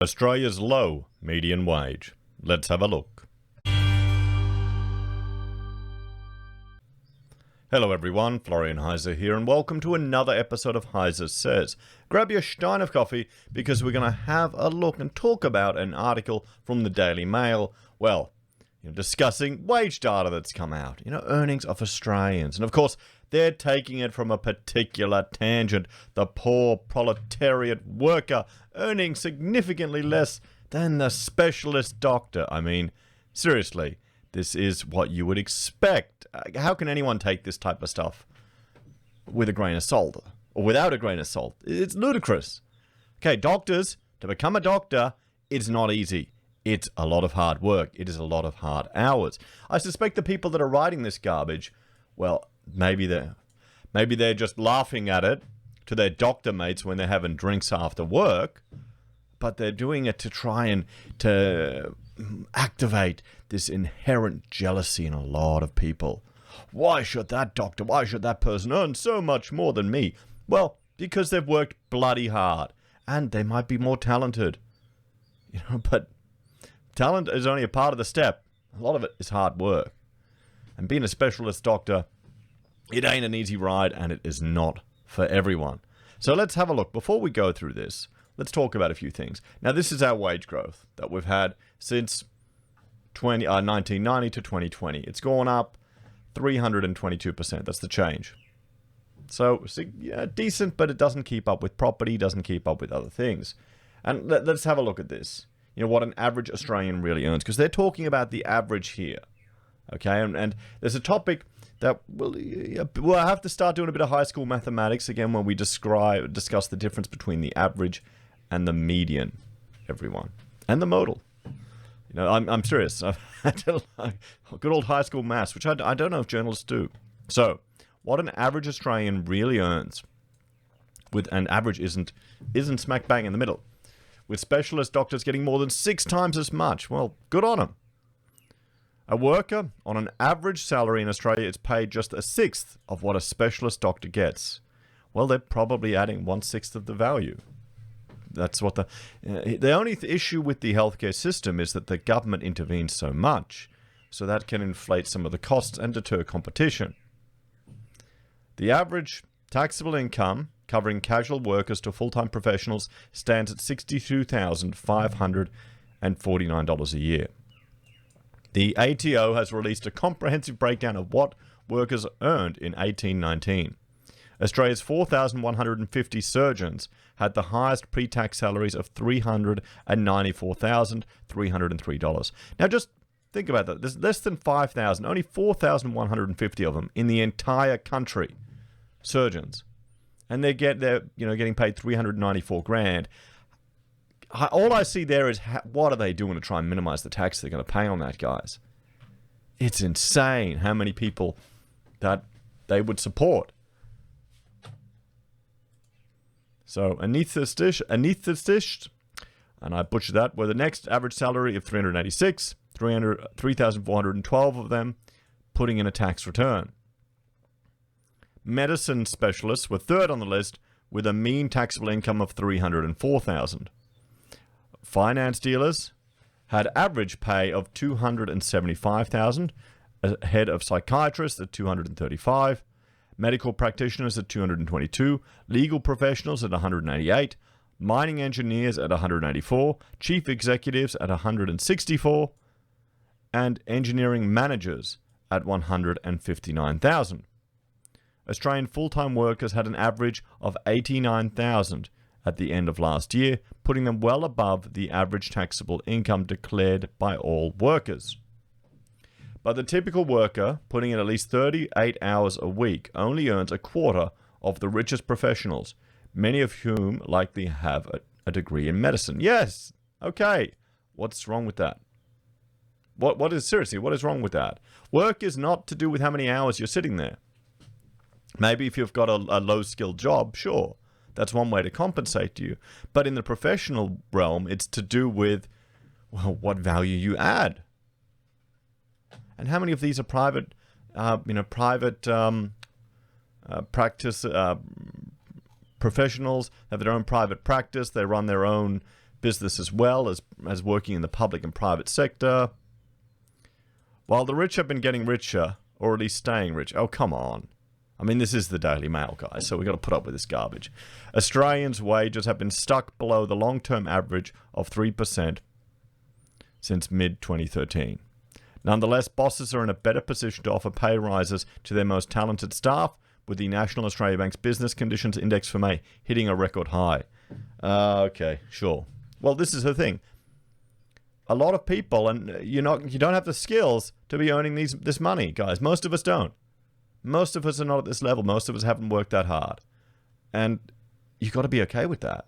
Australia's low median wage. Let's have a look. Hello everyone, Florian.heise here, and welcome to another episode of HeiseSays. Grab your stein of coffee because we're going to have a look and talk about an article from the Daily Mail, discussing wage data that's come out, earnings of Australians. And of course, they're taking it from a particular tangent, the poor proletariat worker earning significantly less than the specialist doctor. I mean, seriously, this is what you would expect. How can anyone take this type of stuff with a grain of salt or without a grain of salt? It's ludicrous. Okay, doctors, to become a doctor, it's not easy. It's a lot of hard work. It is a lot of hard hours. I suspect the people that are writing this garbage, well, maybe they're just laughing at it to their doctor mates when they're having drinks after work, but they're doing it to try and to activate this inherent jealousy in a lot of people. Why should that doctor, why should that person earn so much more than me? Well, because they've worked bloody hard and they might be more talented. But talent is only a part of the step. A lot of it is hard work. And being a specialist doctor, it ain't an easy ride, and it is not for everyone. So let's have a look. Before we go through this, let's talk about a few things. Now, this is our wage growth that we've had since 1990 to 2020. It's gone up 322%. That's the change. So, yeah, decent, but it doesn't keep up with property, doesn't keep up with other things. And let's have a look at this. What an average Australian really earns, because they're talking about the average here. Okay, and there's a topic that we'll have to start doing a bit of high school mathematics again when we discuss the difference between the average and the median, everyone, and the modal. I'm serious. I've had to good old high school maths, which I don't know if journalists do. So, what an average Australian really earns, and average isn't smack bang in the middle, with specialist doctors getting more than 6 times as much. Well, good on them. A worker on an average salary in Australia is paid just 1/6 of what a specialist doctor gets. Well, they're probably adding 1/6 of the value. That's what the only issue with the healthcare system is that the government intervenes so much, so that can inflate some of the costs and deter competition. The average taxable income covering casual workers to full-time professionals stands at $62,549 a year. The ATO has released a comprehensive breakdown of what workers earned in 1819. Australia's 4,150 surgeons had the highest pre-tax salaries of $394,303. Now just think about that. There's less than 5,000, only 4,150 of them in the entire country, surgeons. And they're getting paid $394,000. All I see there is what are they doing to try and minimize the tax they're going to pay on that, guys? It's insane how many people that they would support. So, anesthetist, and I butchered that, were the next average salary of $386, 3,412 of them putting in a tax return. Medicine specialists were third on the list with a mean taxable income of $304,000. Finance dealers had average pay of $275,000, ahead of psychiatrists at $235,000, medical practitioners at $222,000, legal professionals at $188,000, mining engineers at $184,000, chief executives at $164,000, and engineering managers at $159,000. Australian full-time workers had an average of $89,000 at the end of last year, putting them well above the average taxable income declared by all workers. But the typical worker, putting in at least 38 hours a week, only earns a quarter of the richest professionals, many of whom likely have a degree in medicine. Yes, okay. What's wrong with that? What is wrong with that? Work is not to do with how many hours you're sitting there. Maybe if you've got a low-skilled job, sure. That's one way to compensate you. But in the professional realm, it's to do with, what value you add. And how many of these are private practice professionals, have their own private practice, they run their own business as well as working in the public and private sector. While the rich have been getting richer, or at least staying rich. Oh, come on. I mean, this is the Daily Mail, guys, so we've got to put up with this garbage. Australians' wages have been stuck below the long-term average of 3% since mid-2013. Nonetheless, bosses are in a better position to offer pay rises to their most talented staff, with the National Australia Bank's Business Conditions Index for May hitting a record high. Okay, sure. Well, this is the thing. A lot of people, and you don't have the skills to be earning this money, guys. Most of us don't. Most of us are not at this level. Most of us haven't worked that hard. And you've got to be okay with that.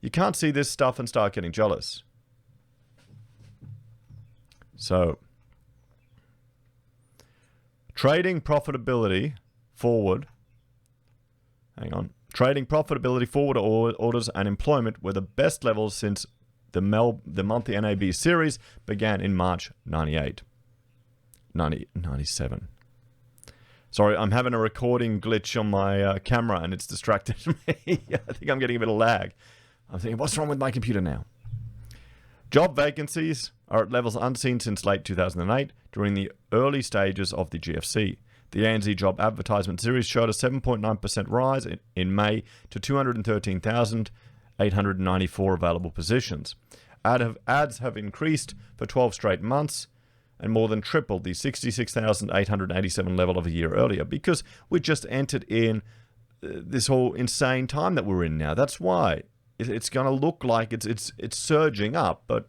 You can't see this stuff and start getting jealous. So, trading profitability forward. Hang on. Trading profitability forward orders and employment were the best levels since the monthly NAB series began in March 97. Sorry, I'm having a recording glitch on my camera and it's distracted me. I think I'm getting a bit of lag. I'm thinking, what's wrong with my computer now? Job vacancies are at levels unseen since late 2008 during the early stages of the GFC. The ANZ Job Advertisement Series showed a 7.9% rise in May to 213,894 available positions. Ads have increased for 12 straight months and more than tripled the 66,887 level of a year earlier, because we just entered in this whole insane time that we're in now. That's why it's going to look like it's surging up, but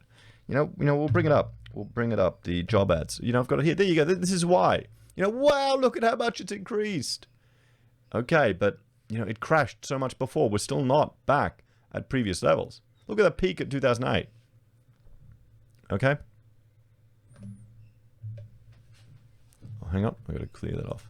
we'll bring it up. We'll bring it up, the job ads. I've got it here. There you go. This is why. Wow, look at how much it's increased. Okay, but it crashed so much before. We're still not back at previous levels. Look at the peak at 2008. Okay. Oh, hang on, I've got to clear that off.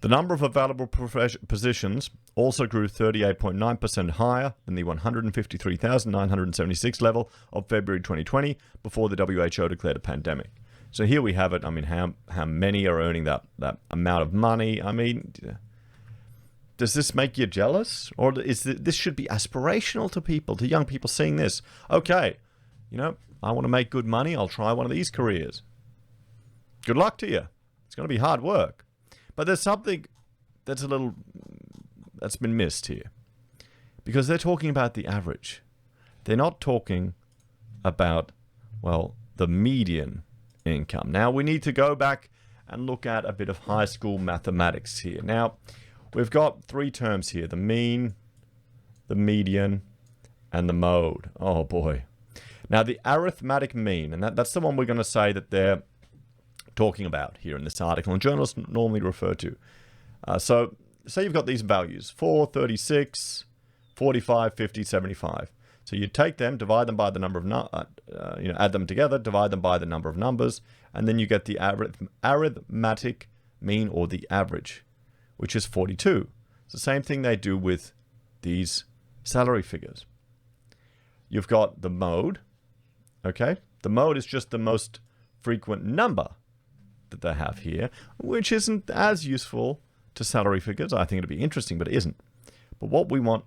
The number of available positions also grew 38.9% higher than the 153,976 level of February 2020 before the WHO declared a pandemic. So here we have it. I mean, how many are earning that amount of money? I mean, does this make you jealous? Or this should be aspirational to people, to young people seeing this? Okay, I want to make good money. I'll try one of these careers. Good luck to you. It's going to be hard work. But there's something that's been missed here. Because they're talking about the average. They're not talking about, the median income. Now, we need to go back and look at a bit of high school mathematics here. Now, we've got three terms here: the mean, the median, and the mode. Oh, boy. Now, the arithmetic mean, and that's the one we're going to say that they're talking about here in this article, and journalists normally refer to. So, say you've got these values: 4, 36, 45, 50, 75. So you take them, divide them by the number of, add them together, divide them by the number of numbers, and then you get the arithmetic mean, or the average, which is 42. It's the same thing they do with these salary figures. You've got the mode, okay? The mode is just the most frequent number that they have here, which isn't as useful to salary figures. I think it'd be interesting, but it isn't. But what we want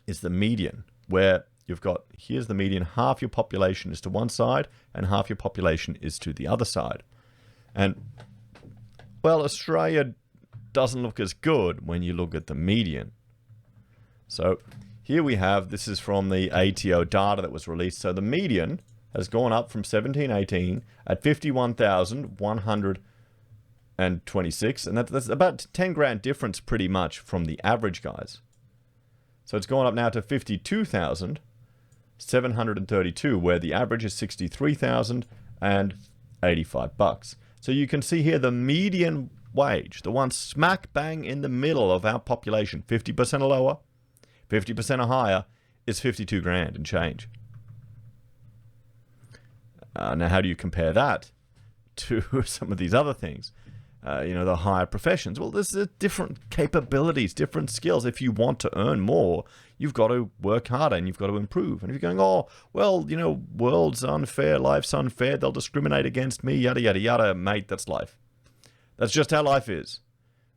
is the median, where you've got, here's the median, half your population is to one side and half your population is to the other side. And, Australia doesn't look as good when you look at the median. So here we have, this is from the ATO data that was released. So the median has gone up from 1718 at 51,126, and that's about 10 grand difference pretty much from the average, guys. So it's gone up now to 52,732, where the average is 63,085 bucks. So you can see here the median wage, the one smack bang in the middle of our population, 50% or lower, 50% or higher, is 52 grand and change. Now, how do you compare that to some of these other things? The higher professions. Well, there's different capabilities, different skills. If you want to earn more, you've got to work harder and you've got to improve. And if you're going, world's unfair, life's unfair, they'll discriminate against me, yada, yada, yada, mate, that's life. That's just how life is.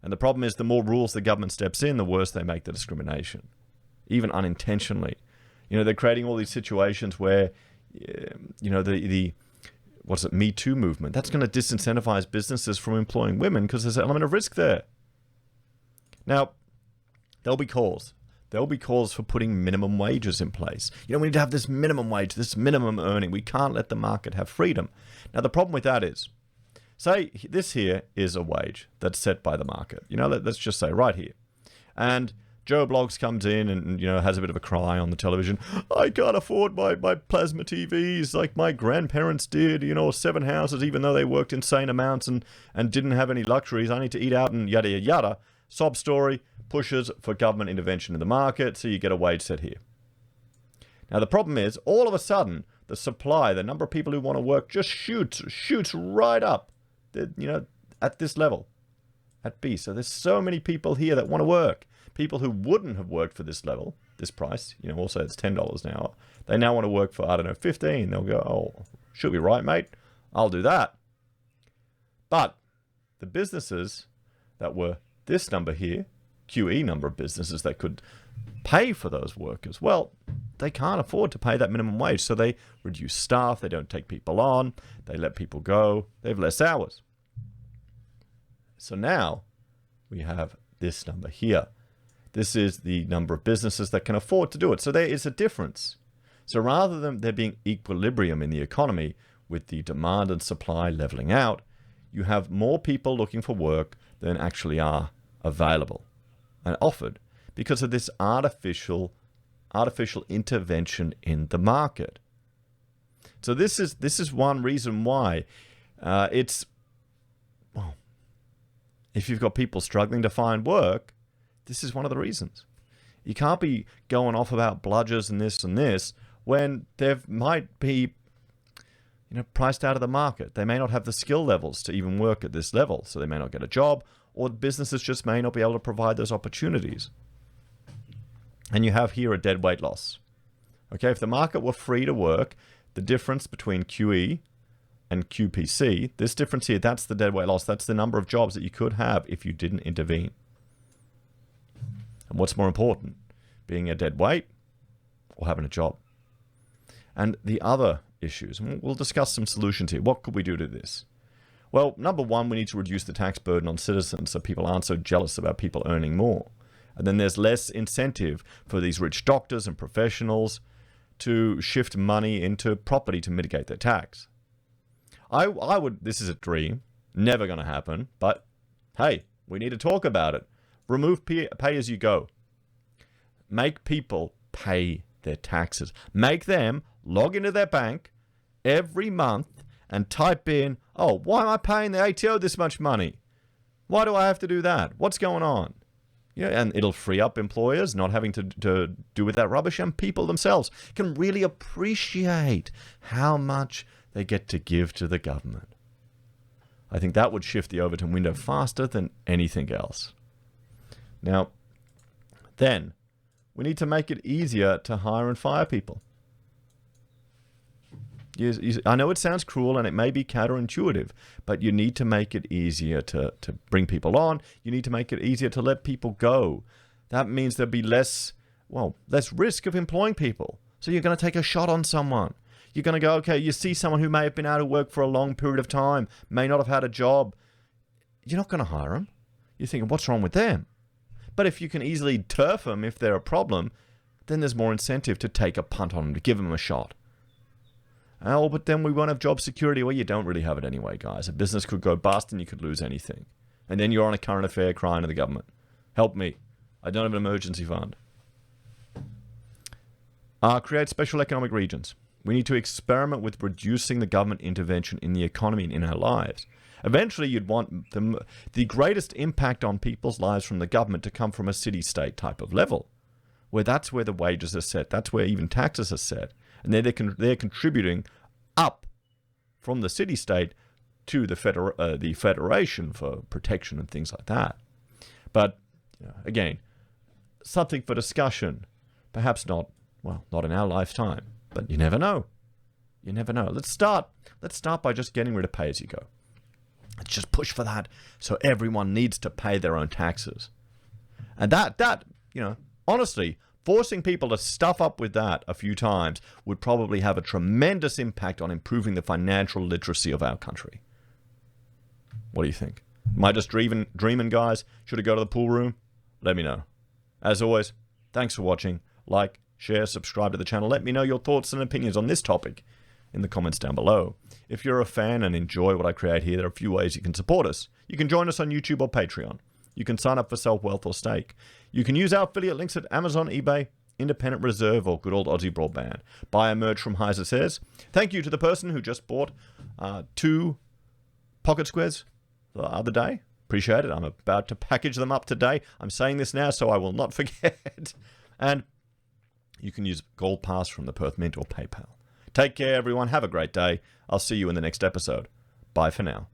And the problem is, the more rules the government steps in, the worse they make the discrimination, even unintentionally. They're creating all these situations where, the what's it, Me Too movement, that's going to disincentivize businesses from employing women because there's an element of risk there. Now, there'll be calls. There'll be calls for putting minimum wages in place. We need to have this minimum wage, this minimum earning. We can't let the market have freedom. Now, the problem with that is, say this here is a wage that's set by the market. Let's just say right here. And Joe Blogs comes in and, has a bit of a cry on the television. I can't afford my plasma TVs like my grandparents did, 7 houses, even though they worked insane amounts and didn't have any luxuries. I need to eat out and yada, yada, yada. Sob story. Pushes for government intervention in the market, so you get a wage set here. Now, the problem is, all of a sudden, the supply, the number of people who want to work just shoots right up, at this level, at B. So there's so many people here that want to work. People who wouldn't have worked for this level, this price, also it's $10 an hour. They now want to work for, I don't know, 15. They'll go, oh, should be right, mate. I'll do that. But the businesses that were this number here, QE number of businesses that could pay for those workers, well, they can't afford to pay that minimum wage, so they reduce staff, they don't take people on, they let people go, they have less hours. So now we have this number here. This is the number of businesses that can afford to do it. So there is a difference. So rather than there being equilibrium in the economy with the demand and supply leveling out, you have more people looking for work than actually are available and offered because of this artificial intervention in the market. So this is one reason why if you've got people struggling to find work, this is one of the reasons. You can't be going off about bludgers and this when they might be priced out of the market. They may not have the skill levels to even work at this level, so they may not get a job, or businesses just may not be able to provide those opportunities. And you have here a dead weight loss. Okay, if the market were free to work, the difference between QE and QPC, this difference here, that's the dead weight loss. That's the number of jobs that you could have if you didn't intervene. And what's more important, being a dead weight or having a job? And the other issues, and we'll discuss some solutions here. What could we do to this? Well, number one, we need to reduce the tax burden on citizens so people aren't so jealous about people earning more. And then there's less incentive for these rich doctors and professionals to shift money into property to mitigate their tax. This is a dream, never going to happen, but hey, we need to talk about it. Remove pay as you go. Make people pay their taxes. Make them log into their bank every month and type in, oh, why am I paying the ATO this much money? Why do I have to do that? What's going on? And it'll free up employers not having to do with that rubbish, and people themselves can really appreciate how much they get to give to the government. I think that would shift the Overton window faster than anything else. Now, then, we need to make it easier to hire and fire people. I know it sounds cruel and it may be counterintuitive, but you need to make it easier to bring people on. You need to make it easier to let people go. That means there'll be less risk of employing people. So you're going to take a shot on someone. You're going to go, okay, you see someone who may have been out of work for a long period of time, may not have had a job. You're not going to hire them. You're thinking, what's wrong with them? But if you can easily turf them if they're a problem, then there's more incentive to take a punt on them, to give them a shot. Oh, but then we won't have job security. Well, you don't really have it anyway, guys. A business could go bust and you could lose anything. And then you're on a current affair crying to the government. Help me. I don't have an emergency fund. Create special economic regions. We need to experiment with reducing the government intervention in the economy and in our lives. Eventually, you'd want the greatest impact on people's lives from the government to come from a city-state type of level, where that's where the wages are set. That's where even taxes are set. And they're contributing up from the city-state to the federation for protection and things like that. But again, something for discussion. Perhaps not in our lifetime, but you never know. You never know. Let's start by just getting rid of pay-as-you-go. Let's just push for that, so everyone needs to pay their own taxes. And that honestly, Forcing people to stuff up with that a few times would probably have a tremendous impact on improving the financial literacy of our country. What do you think? Am I just dreaming, guys? Should I go to the pool room? Let me know. As always, thanks for watching. Like, share, subscribe to the channel. Let me know your thoughts and opinions on this topic in the comments down below. If you're a fan and enjoy what I create here, there are a few ways you can support us. You can join us on YouTube or Patreon. You can sign up for SelfWealth or Stake. You can use our affiliate links at Amazon, eBay, Independent Reserve, or good old AussieBroadband. Buy a merch from HeiseSays. Thank you to the person who just bought 2 pocket squares the other day. Appreciate it. I'm about to package them up today. I'm saying this now so I will not forget. And you can use Gold Pass from the Perth Mint or PayPal. Take care, everyone. Have a great day. I'll see you in the next episode. Bye for now.